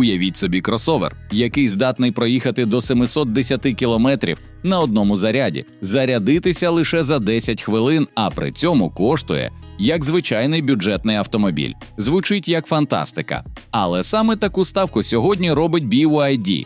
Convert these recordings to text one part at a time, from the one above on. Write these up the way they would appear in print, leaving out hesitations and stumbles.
Уявіть собі кросовер, який здатний проїхати до 710 кілометрів на одному заряді, зарядитися лише за 10 хвилин, а при цьому коштує як звичайний бюджетний автомобіль. Звучить як фантастика. Але саме таку ставку сьогодні робить BYD.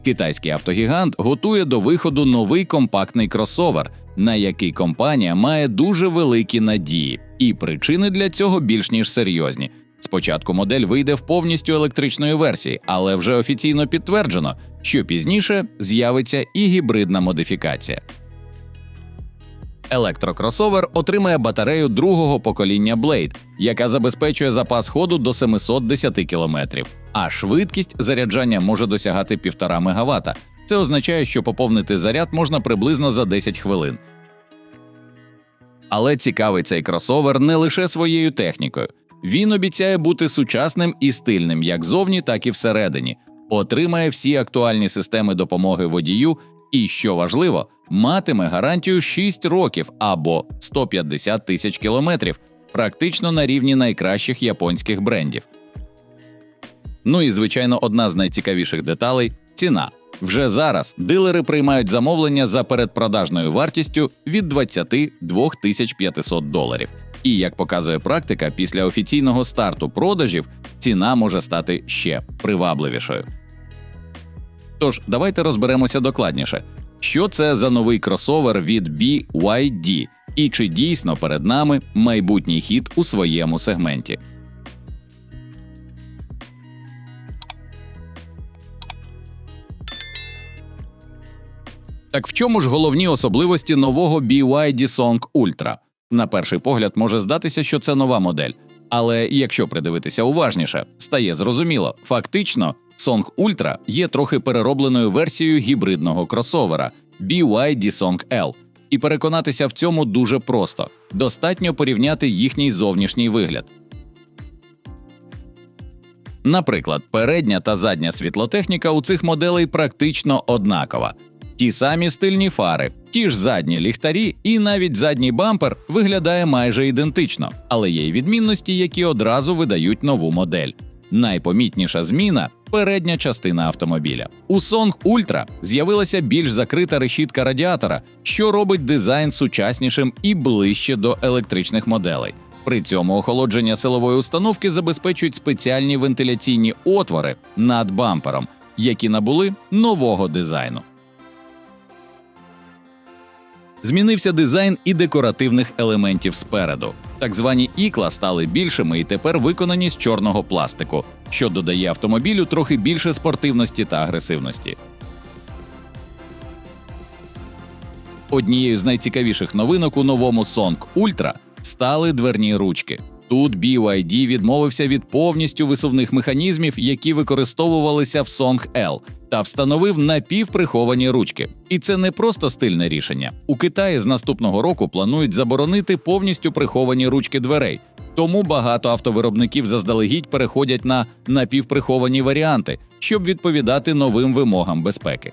Китайський автогігант готує до виходу новий компактний кросовер, на який компанія має дуже великі надії. І причини для цього більш ніж серйозні. Спочатку модель вийде в повністю електричної версії, але вже офіційно підтверджено, що пізніше з'явиться і гібридна модифікація. Електрокросовер отримає батарею другого покоління Blade, яка забезпечує запас ходу до 710 км, а швидкість заряджання може досягати 1,5 МВт. Це означає, що поповнити заряд можна приблизно за 10 хвилин. Але цікавий цей кросовер не лише своєю технікою. Він обіцяє бути сучасним і стильним як зовні, так і всередині, отримає всі актуальні системи допомоги водію і, що важливо, матиме гарантію 6 років або 150 тисяч кілометрів, практично на рівні найкращих японських брендів. Ну і, звичайно, одна з найцікавіших деталей – ціна. Вже зараз дилери приймають замовлення за передпродажною вартістю від $22 500. І, як показує практика, після офіційного старту продажів ціна може стати ще привабливішою. Тож, давайте розберемося докладніше. Що це за новий кросовер від BYD? І чи дійсно перед нами майбутній хід у своєму сегменті? Так в чому ж головні особливості нового BYD Song Ultra? На перший погляд може здатися, що це нова модель. Але якщо придивитися уважніше, стає зрозуміло. Фактично, Song Ultra є трохи переробленою версією гібридного кросовера BYD Song L. І переконатися в цьому дуже просто. Достатньо порівняти їхній зовнішній вигляд. Наприклад, передня та задня світлотехніка у цих моделей практично однакова. Ті самі стильні фари, ті ж задні ліхтарі і навіть задній бампер виглядає майже ідентично, але є й відмінності, які одразу видають нову модель. Найпомітніша зміна – передня частина автомобіля. У Song Ultra з'явилася більш закрита решітка радіатора, що робить дизайн сучаснішим і ближче до електричних моделей. При цьому охолодження силової установки забезпечують спеціальні вентиляційні отвори над бампером, які набули нового дизайну. Змінився дизайн і декоративних елементів спереду. Так звані ікла стали більшими і тепер виконані з чорного пластику, що додає автомобілю трохи більше спортивності та агресивності. Однією з найцікавіших новинок у новому Song Ultra стали дверні ручки. Тут BYD відмовився від повністю висувних механізмів, які використовувалися в Song L, та встановив напівприховані ручки. І це не просто стильне рішення. У Китаї з наступного року планують заборонити повністю приховані ручки дверей, тому багато автовиробників заздалегідь переходять на напівприховані варіанти, щоб відповідати новим вимогам безпеки.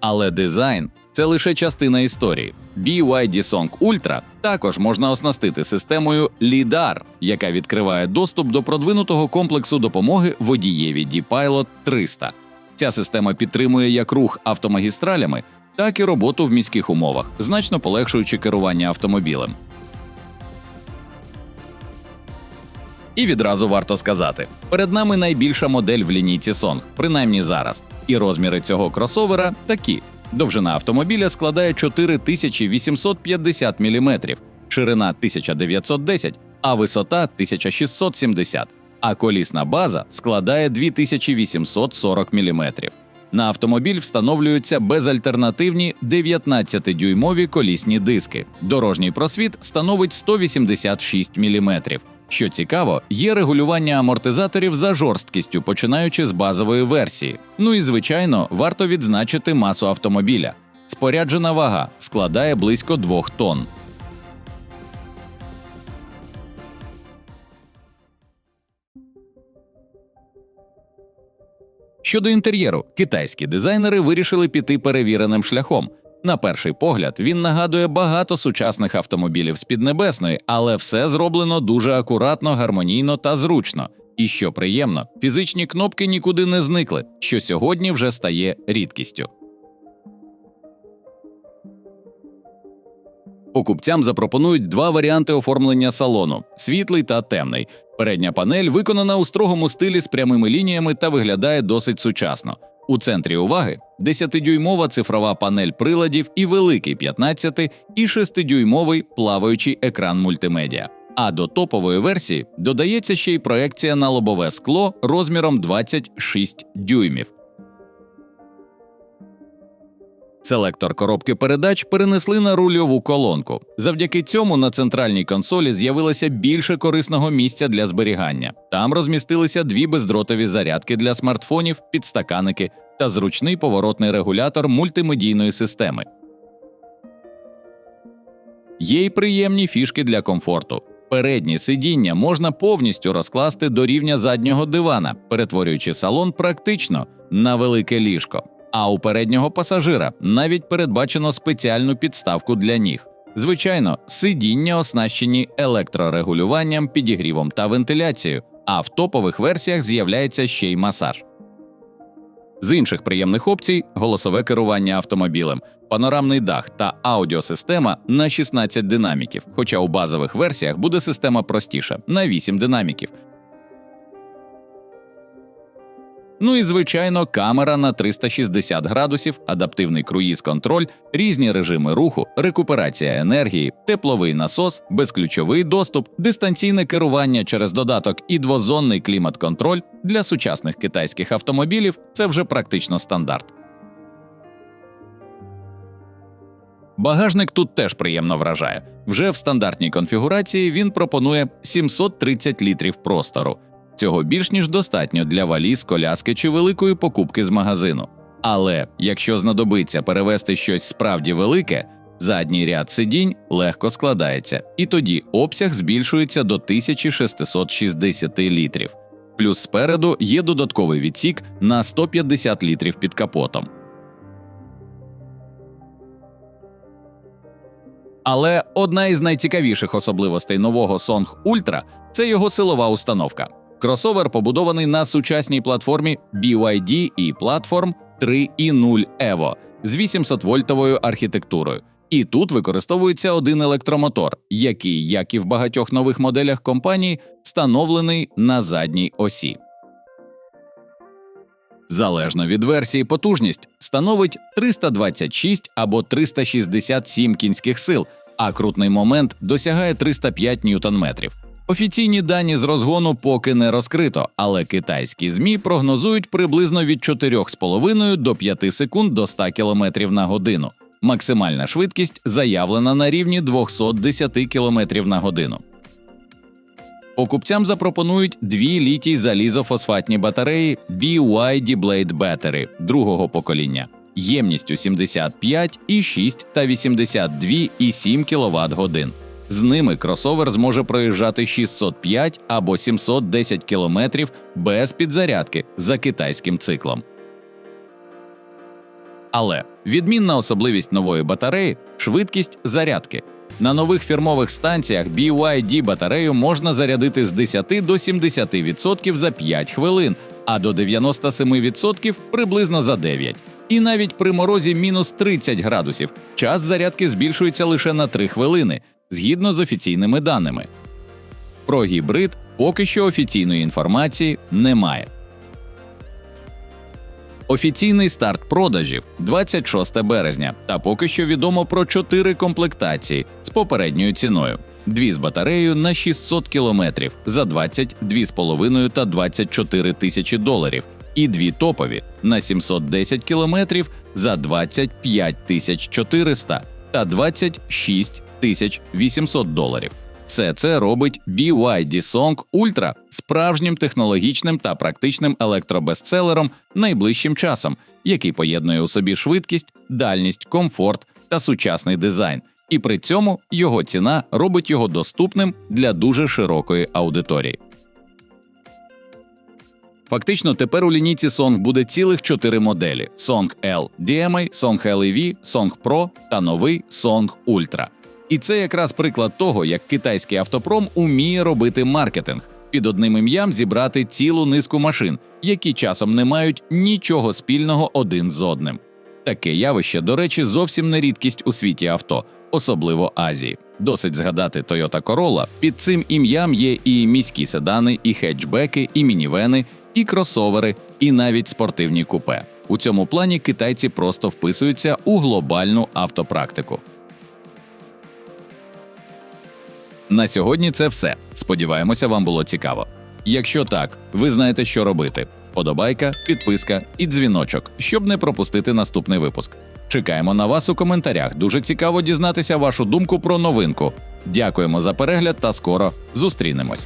Але дизайн – це лише частина історії. BYD Song Ultra також можна оснастити системою LiDAR, яка відкриває доступ до продвинутого комплексу допомоги водієві D-Pilot 300. Ця система підтримує як рух автомагістралями, так і роботу в міських умовах, значно полегшуючи керування автомобілем. І відразу варто сказати, перед нами найбільша модель в лінійці Song, принаймні зараз. І розміри цього кросовера такі. Довжина автомобіля складає 4850 мм, ширина 1910, а висота 1670, а колісна база складає 2840 мм. На автомобіль встановлюються безальтернативні 19-дюймові колісні диски. Дорожній просвіт становить 186 мм. Що цікаво, є регулювання амортизаторів за жорсткістю, починаючи з базової версії. Ну і, звичайно, варто відзначити масу автомобіля. Споряджена вага складає близько 2 тонн. Щодо інтер'єру, китайські дизайнери вирішили піти перевіреним шляхом. На перший погляд, він нагадує багато сучасних автомобілів з Піднебесної, але все зроблено дуже акуратно, гармонійно та зручно. І що приємно, фізичні кнопки нікуди не зникли, що сьогодні вже стає рідкістю. Покупцям запропонують два варіанти оформлення салону – світлий та темний. Передня панель виконана у строгому стилі з прямими лініями та виглядає досить сучасно. У центрі уваги – 10-дюймова цифрова панель приладів і великий 15- і 6-дюймовий плаваючий екран мультимедіа. А до топової версії додається ще й проекція на лобове скло розміром 26 дюймів. Селектор коробки передач перенесли на рульову колонку. Завдяки цьому на центральній консолі з'явилося більше корисного місця для зберігання. Там розмістилися дві бездротові зарядки для смартфонів, підстаканники та зручний поворотний регулятор мультимедійної системи. Є й приємні фішки для комфорту. Передні сидіння можна повністю розкласти до рівня заднього дивана, перетворюючи салон практично на велике ліжко. А у переднього пасажира навіть передбачено спеціальну підставку для ніг. Звичайно, сидіння оснащені електрорегулюванням, підігрівом та вентиляцією, а в топових версіях з'являється ще й масаж. З інших приємних опцій – голосове керування автомобілем, панорамний дах та аудіосистема на 16 динаміків, хоча у базових версіях буде система простіша – на 8 динаміків. Ну і, звичайно, камера на 360 градусів, адаптивний круїз-контроль, різні режими руху, рекуперація енергії, тепловий насос, безключовий доступ, дистанційне керування через додаток і двозонний клімат-контроль для сучасних китайських автомобілів – це вже практично стандарт. Багажник тут теж приємно вражає. Вже в стандартній конфігурації він пропонує 730 літрів простору. Цього більш ніж достатньо для валіз, коляски чи великої покупки з магазину. Але якщо знадобиться перевезти щось справді велике, задній ряд сидінь легко складається, і тоді обсяг збільшується до 1660 літрів. Плюс спереду є додатковий відсік на 150 літрів під капотом. Але одна із найцікавіших особливостей нового Song Ultra – це його силова установка. Кросовер побудований на сучасній платформі BYD і Platform 3.0 Evo з 800-вольтовою архітектурою. І тут використовується один електромотор, який, як і в багатьох нових моделях компанії, встановлений на задній осі. Залежно від версії, потужність становить 326 або 367 кінських сил, а крутний момент досягає 305 ньютон-метрів. Офіційні дані з розгону поки не розкрито, але китайські ЗМІ прогнозують приблизно від 4,5 до 5 секунд до 100 км на годину. Максимальна швидкість заявлена на рівні 210 км на годину. Покупцям запропонують дві літій-залізофосфатні батареї BYD Blade Battery другого покоління, ємністю 75,6 та 82,7 кВт-годин. З ними кросовер зможе проїжджати 605 або 710 км без підзарядки за китайським циклом. Але відмінна особливість нової батареї – швидкість зарядки. На нових фірмових станціях BYD батарею можна зарядити з 10 до 70% за 5 хвилин, а до 97% приблизно за 9. І навіть при морозі мінус 30 градусів час зарядки збільшується лише на 3 хвилини, згідно з офіційними даними. Про гібрид поки що офіційної інформації немає. Офіційний старт продажів – 26 березня, та поки що відомо про 4 комплектації з попередньою ціною. 2 з батареєю на 600 км за 22,5 та 24 тисячі доларів, і 2 топові на 710 км за 25 400 та 26 800 доларів. Все це робить BYD Song Ultra справжнім технологічним та практичним електробестселером найближчим часом, який поєднує у собі швидкість, дальність, комфорт та сучасний дизайн. І при цьому його ціна робить його доступним для дуже широкої аудиторії. Фактично, тепер у лінійці Song буде цілих 4 моделі: Song L DMI, Song LEV, Song Pro та новий Song Ultra. І це якраз приклад того, як китайський автопром уміє робити маркетинг, під одним ім'ям зібрати цілу низку машин, які часом не мають нічого спільного один з одним. Таке явище, до речі, зовсім не рідкість у світі авто, особливо Азії. Досить згадати Toyota Corolla, під цим ім'ям є і міські седани, і хетчбеки, і мінівени, і кросовери, і навіть спортивні купе. У цьому плані китайці просто вписуються у глобальну автопрактику. На сьогодні це все. Сподіваємося, вам було цікаво. Якщо так, ви знаєте, що робити. Подобайка, підписка і дзвіночок, щоб не пропустити наступний випуск. Чекаємо на вас у коментарях. Дуже цікаво дізнатися вашу думку про новинку. Дякуємо за перегляд та скоро зустрінемось.